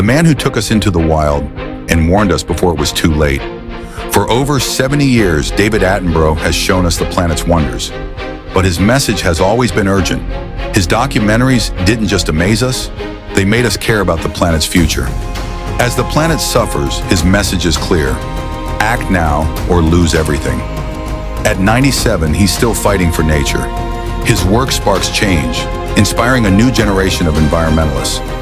man who took us into the wild and warned us before it was too late. For over 70 years, David Attenborough has shown us the planet's wonders. But his message has always been urgent. His documentaries didn't just amaze us, they made us care about the planet's future. As the planet suffers, his message is clear. Act now or lose everything. At 97, he's still fighting for nature. His work sparks change, inspiring a new generation of environmentalists.